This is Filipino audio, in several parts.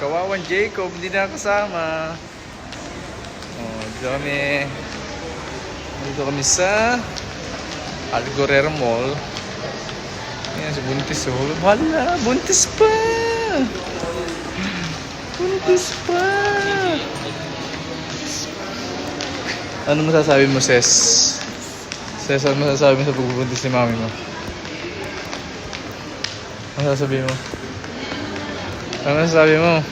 Kawawan Jacob, hindi na kasama. Oh, dito kami sa Algorera Mall. Ayan, si Buntis. Oh, hala, buntis pa! Buntis pa! Ano masasabi mo, Ses? Ses, ano masasabi mo sa pagbubuntis ni mami mo? Ano masasabi mo? Ano masasabi mo?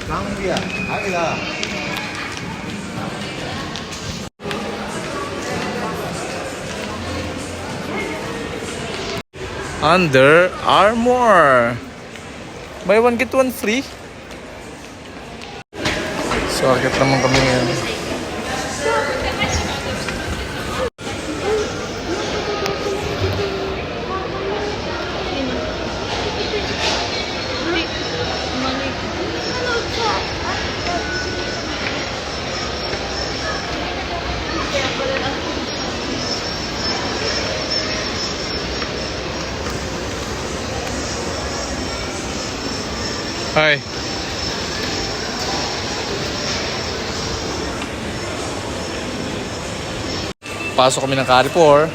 Gambia, Águila. Under Armour. Buy one get one free. So, akit naman kami ngayon. Hi. Pasok kami ng Carrefour.